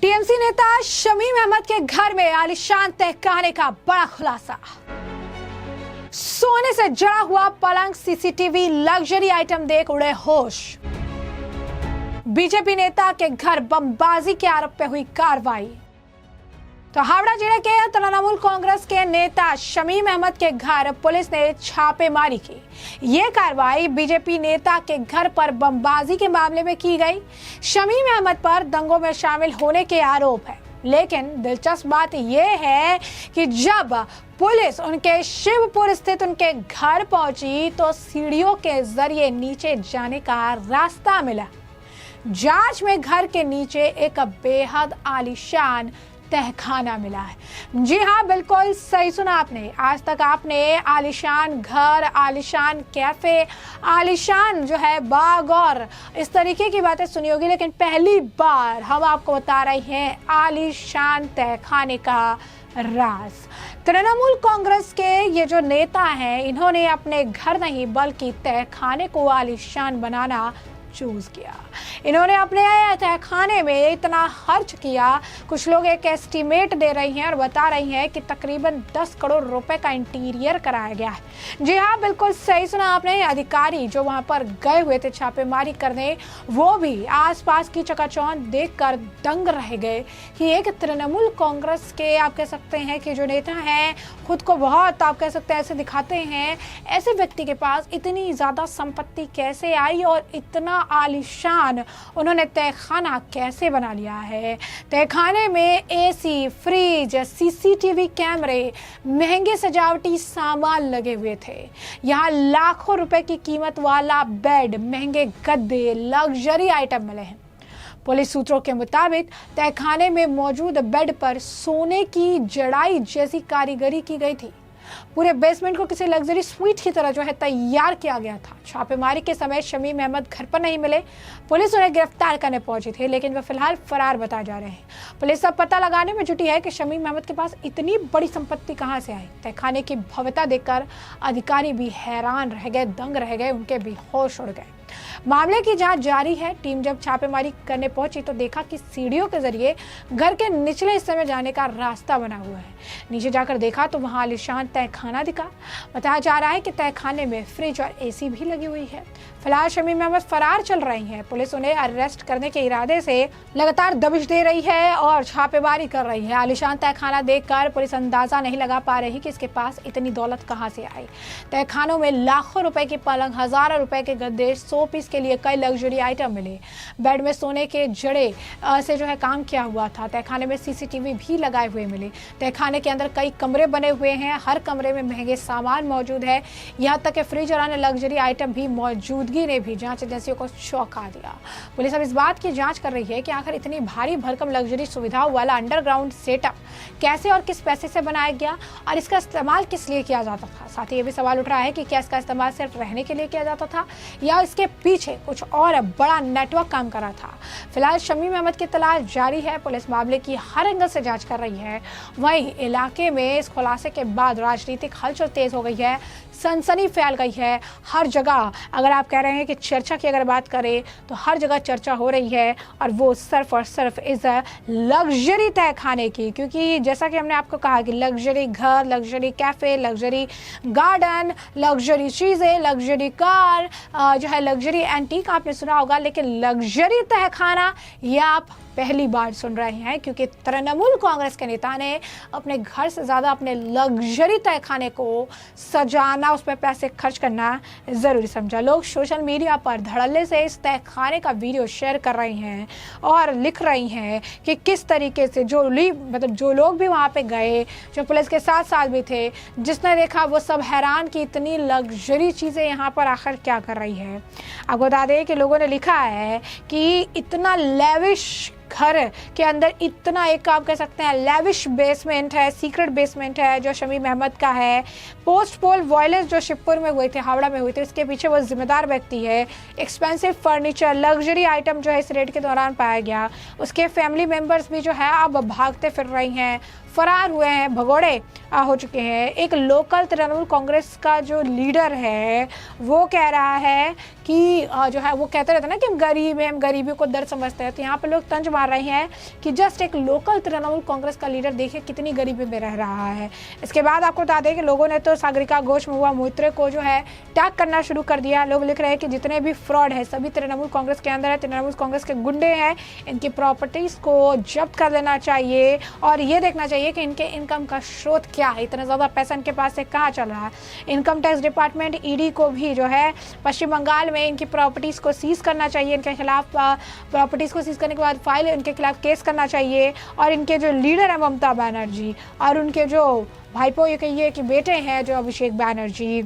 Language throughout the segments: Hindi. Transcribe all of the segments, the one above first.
टीएमसी नेता शमीम अहमद के घर में आलीशान तहखाने का बड़ा खुलासा। सोने से जड़ा हुआ पलंग, सीसीटीवी, लग्जरी आइटम देख उड़े होश। बीजेपी नेता के घर बमबाजी के आरोप पे हुई कार्रवाई। तो हावड़ा जिले के तृणमूल कांग्रेस के नेता शमीम अहमद के घर पुलिस ने छापेमारी की। ये कार्रवाई बीजेपी नेता के घर पर बमबाजी के मामले में की गई। शमीम अहमद पर दंगों में शामिल होने के आरोप है, लेकिन दिलचस्प बात यह है कि जब पुलिस उनके शिवपुर स्थित उनके घर पहुंची तो सीढ़ियों के जरिए नीचे जाने का रास्ता मिला। जांच में घर के नीचे एक बेहद आलीशान तहखाना मिला है। जी हाँ, बिल्कुल सही सुना आपने। आज तक आपने आलीशान घर, आलीशान कैफे, आलीशान जो है बाग और इस तरीके की बातें सुनी होगी, लेकिन पहली बार हम आपको बता रहे हैं आलीशान तहखाने का राज। तृणमूल कांग्रेस के ये जो नेता हैं, इन्होंने अपने घर नहीं बल्कि तहखाने को आलीशान बनाना चूज किया। इन्होंने अपने तहखाने में इतना खर्च किया। कुछ लोग एक एस्टीमेट दे रही हैं और बता रही हैं कि तकरीबन 10 करोड़ रुपए का इंटीरियर कराया गया है। जी हाँ, बिल्कुल सही सुना आपने। अधिकारी जो वहां पर गए हुए थे छापेमारी करने, वो भी आसपास की चकाचौंध देखकर दंग रह गए कि एक तृणमूल कांग्रेस के आप कह सकते हैं कि जो नेता हैं, खुद को बहुत आप कह सकते हैं ऐसे दिखाते हैं, ऐसे व्यक्ति के पास इतनी ज्यादा संपत्ति कैसे आई और इतना आलीशान उन्होंने तहखाना कैसे बना लिया है। तहखाने में एसी, फ्रिज, सीसीटीवी कैमरे, महंगे सजावटी सामान लगे हुए थे। यहाँ लाखों रुपए की कीमत वाला बेड, महंगे गद्दे, लग्जरी आइटम मिले हैं। पुलिस सूत्रों के मुताबिक तहखाने में मौजूद बेड पर सोने की जड़ाई जैसी कारीगरी की गई थी। पूरे बेसमेंट को किसी लग्जरी स्वीट की तरह जो है तैयार किया गया था। छापेमारी के समय शमीम अहमद घर पर नहीं मिले। पुलिस उन्हें गिरफ्तार करने पहुंची थी, लेकिन वे फिलहाल फरार बताए जा रहे हैं। पुलिस अब पता लगाने में जुटी है कि शमीम अहमद के पास इतनी बड़ी संपत्ति कहां से आई। तहखाने की भव्यता देखकर अधिकारी भी हैरान रह गए, दंग रह गए, उनके भी होश उड़ गए। मामले की जांच जारी है। टीम जब छापेमारी करने पहुंची तो देखा कि सीढ़ियों के जरिए घर के निचले हिस्से में जाने का रास्ता बना हुआ है। नीचे जाकर देखा तो वहां आलीशान तहखाना दिखा। बताया जा रहा है कि तहखाने में फ्रिज और एसी भी लगी हुई है। फिलहाल शमीम अहमद फरार चल रही है। पुलिस उन्हें अरेस्ट करने के इरादे से लगातार दबिश दे रही है और छापेमारी कर रही है। आलीशान तहखाना देखकर पुलिस अंदाजा नहीं लगा पा रही कि इसके पास इतनी दौलत कहां से आई। तहखानों में लाखों रुपए की पलंग, हजारों रुपए के गद्दे, 100 पीस के लिए कई लग्जरी आइटम मिले। बेड में सोने के जड़े से जो है काम किया हुआ था। तहखाने में सीसीटीवी भी लगाए हुए मिले। तहखाने के अंदर कई कमरे बने हुए हैं। हर कमरे में महंगे सामान मौजूद है। यहाँ तक कि फ्रिज और अन्य लग्जरी आइटम भी मौजूदगी ने भी जांच एजेंसियों को चौंका दिया। पुलिस अब इस बात की जांच कर रही है कि आखिर इतनी भारी भरकम लग्जरी सुविधाओं वाला अंडरग्राउंड सेटअप कैसे और किस पैसे से बनाया गया और इसका इस्तेमाल किस लिए किया जाता था। साथ ही ये भी सवाल उठ रहा है कि क्या इसका इस्तेमाल सिर्फ रहने के लिए किया जाता था या इसके पीछे कुछ और बड़ा नेटवर्क काम कर रहा था। फिलहाल शमीम अहमद की तलाश जारी है। पुलिस मामले की हर एंगल से जांच कर रही है। वहीं इलाके में इस खुलासे के बाद राजनीतिक हलचल तेज हो गई है, सनसनी फैल गई है। हर जगह अगर आप कह रहे हैं कि चर्चा की अगर बात करें तो हर जगह चर्चा हो रही है और वो सिर्फ और सिर्फ इस लग्जरी तहखाने की, क्योंकि जैसा कि हमने आपको कहा कि लग्जरी घर, luxury cafe, luxury garden, luxury चीज़ें, लग्जरी कार, जो है लग्जरी एंटीक आपने सुना होगा, लेकिन लग्जरी तहखाना ये आप पहली बार सुन रहे हैं, क्योंकि तृणमूल कांग्रेस के नेता ने अपने घर से ज़्यादा अपने लग्जरी तहखाने को सजाना, उस पर पैसे खर्च करना ज़रूरी समझा। लोग सोशल मीडिया पर धड़ल्ले से इस तहखाने का वीडियो शेयर कर रहे हैं और लिख रही हैं कि किस तरीके से जो लोग भी वहाँ पे गए, जो पुलिस के साथ साथ भी थे, जिसने देखा वो सब हैरान कि इतनी लग्जरी चीज़ें यहाँ पर आखिर क्या कर रही है। आपको बता दें कि लोगों ने लिखा है कि इतना लेविश घर के अंदर इतना एक आप कह सकते हैं लेविश बेसमेंट है, सीक्रेट बेसमेंट है जो शमीम अहमद का है। पोस्ट पोल वायलेंस जो शिवपुर में हुए थे, हावड़ा में हुए थे, इसके पीछे वो जिम्मेदार व्यक्ति है। एक्सपेंसिव फर्नीचर, लग्जरी आइटम जो है इस रेड के दौरान पाया गया। उसके फैमिली मेंबर्स भी जो है अब भागते फिर रही हैं, फरार हुए हैं, भगोड़े हो चुके हैं। एक लोकल तृणमूल कांग्रेस का जो लीडर है वो कह रहा है कि जो है वो कहते रहते हैं ना कि हम गरीब हैं, हम गरीबी को दर्द समझते हैं। तो यहाँ पे लोग तंज मार रहे हैं कि जस्ट एक लोकल तृणमूल कांग्रेस का लीडर देखिए कितनी गरीबी में रह रहा है। इसके बाद आपको बता दें कि लोगों ने तो सागरिका घोष, महुआ मोइत्रा को जो है टैग करना शुरू कर दिया। लोग लिख रहे हैं कि जितने भी फ्रॉड है सभी तृणमूल कांग्रेस के अंदर है, तृणमूल कांग्रेस के गुंडे हैं, इनकी प्रॉपर्टीज को जब्त कर लेना चाहिए और ये देखना चाहिए कि इनके इनकम का स्रोत क्या है, इतना ज़्यादा पैसा इनके पास से कहाँ चल रहा है। इनकम टैक्स डिपार्टमेंट ईडी को भी जो है पश्चिम बंगाल में इनकी प्रॉपर्टीज़ को सीज करना चाहिए, इनके खिलाफ प्रॉपर्टीज़ को सीज करने के बाद फाइल इनके खिलाफ केस करना चाहिए। और इनके जो लीडर है ममता बनर्जी और उनके जो भाईपो ये कहिए कि बेटे हैं जो अभिषेक बनर्जी,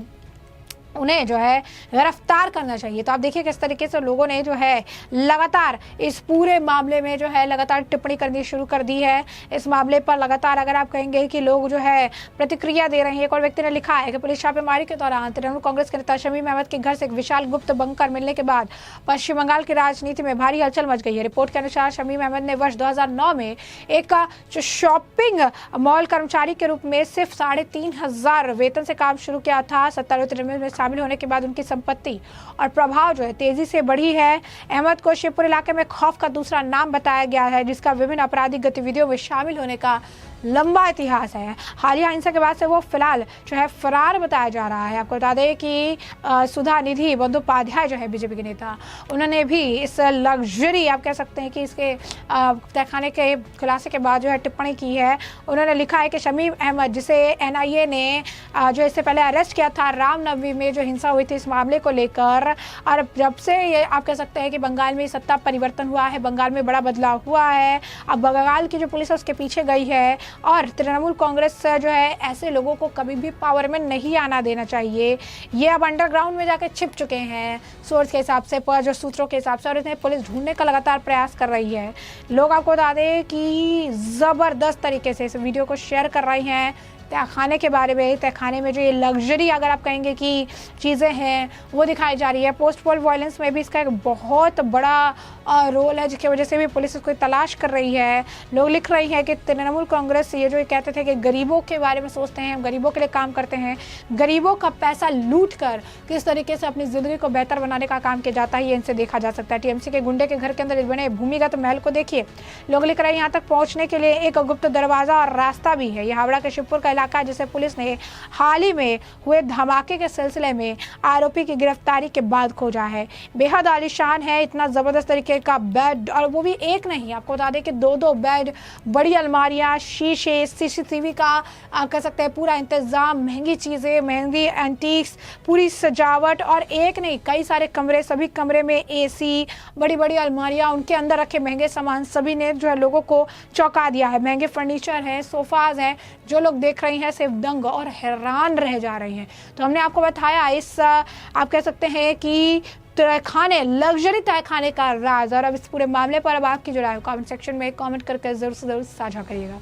उन्हें जो है गिरफ्तार करना चाहिए। तो आप देखिए किस तरीके से लोगों ने जो है लगातार इस पूरे मामले में जो है लगातार टिप्पणी करनी शुरू कर दी है। इस मामले पर लगातार अगर आप कहेंगे कि लोग जो है प्रतिक्रिया दे रहे हैं। एक और व्यक्ति ने लिखा है कि पुलिस छापेमारी के दौरान तृणमूल कांग्रेस के नेता शमीम अहमद के घर से एक विशाल गुप्त बंकर मिलने के बाद पश्चिम बंगाल की राजनीति में भारी हलचल मच गई है। रिपोर्ट के अनुसार शमीम अहमद ने वर्ष 2009 में एक शॉपिंग मॉल कर्मचारी के रूप में सिर्फ 3,500 वेतन से काम शुरू किया था। सत्तारूढ़ तृणमूल में शामिल होने के बाद उनकी संपत्ति और प्रभाव जो है तेजी से बढ़ी है। अहमद को शिवपुर इलाके में खौफ का दूसरा नाम बताया गया है, जिसका विभिन्न आपराधिक गतिविधियों में शामिल होने का लंबा इतिहास है। हालिया हिंसा के बाद से वो फिलहाल जो है फरार बताया जा रहा है। आपको बता दें कि सुधा निधि बंदोपाध्याय जो है बीजेपी के नेता, उन्होंने भी इस लग्जरी आप कह सकते हैं कि इसके तहखाने के खुलासे के बाद जो है टिप्पणी की है। उन्होंने लिखा है कि शमीम अहमद, जिसे एनआईए ने जो इससे पहले अरेस्ट किया था रामनवमी में जो हिंसा हुई थी इस मामले को लेकर, और जब से ये आप कह सकते हैं कि बंगाल में सत्ता परिवर्तन हुआ है, बंगाल में बड़ा बदलाव हुआ है। अब बंगाल की जो पुलिस है उसके पीछे गई है और तृणमूल कांग्रेस जो है ऐसे लोगों को कभी भी पावर में नहीं आना देना चाहिए। ये अब अंडरग्राउंड में जाके छिप चुके हैं सोर्स के हिसाब से, पर जो सूत्रों के हिसाब से, और इन्हें पुलिस ढूंढने का लगातार प्रयास कर रही है। लोग आपको बता दें कि ज़बरदस्त तरीके से इस वीडियो को शेयर कर रही हैं तहखाने के बारे में। तहखाने में जो ये लग्जरी अगर आप कहेंगे कि चीज़ें हैं वो दिखाई जा रही है। पोस्ट पोल वायलेंस में भी इसका एक बहुत बड़ा रोल है, जिसकी वजह से भी पुलिस इसको तलाश कर रही है। लोग लिख रही है कि तृणमूल कांग्रेस ये जो कहते थे कि गरीबों के बारे में सोचते हैं, हम गरीबों के लिए काम करते हैं, गरीबों का पैसा लूट कर किस तरीके से अपनी ज़िंदगी को बेहतर बनाने का काम किया जाता है, ये इनसे देखा जा सकता है। टीएमसी के गुंडे के घर के अंदर बने भूमिगत महल को देखिए। लोग लिख रहे हैं यहाँ तक पहुँचने के लिए एक गुप्त दरवाज़ा और रास्ता भी है। ये हावड़ा के शिवपुर का इलाका, जिसे पुलिस ने हाल ही में हुए धमाके के सिलसिले में आरोपी की गिरफ्तारी के बाद खोजा है। बेहद आलीशान है, इतना जबरदस्त तरीके का बेड, और वो भी एक नहीं, आपको बता दें कि 2-2 बेड, बड़ी अलमारियां, शीशे, सीसीटीवी का आप कह सकते हैं पूरा इंतजाम, महंगी चीजें, महंगी एंटीक्स, पूरी सजावट, और एक नहीं कई सारे कमरे, सभी कमरे में एसी, बड़ी बड़ी अलमारियां, उनके अंदर रखे महंगे सामान, सभी ने जो है लोगों को चौंका दिया है। महंगे फर्नीचर हैं, सोफाज हैं, जो लोग देख रहे हैं सिर्फ दंग और हैरान रह जा रहे हैं। तो हमने आपको बताया इस आप कह सकते हैं कि तहखाने, लग्जरी तहखाने का राज। और अब इस पूरे मामले पर अब आपकी जो राय कमेंट सेक्शन में कमेंट करके जरूर से जरूर साझा करिएगा।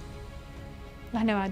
धन्यवाद।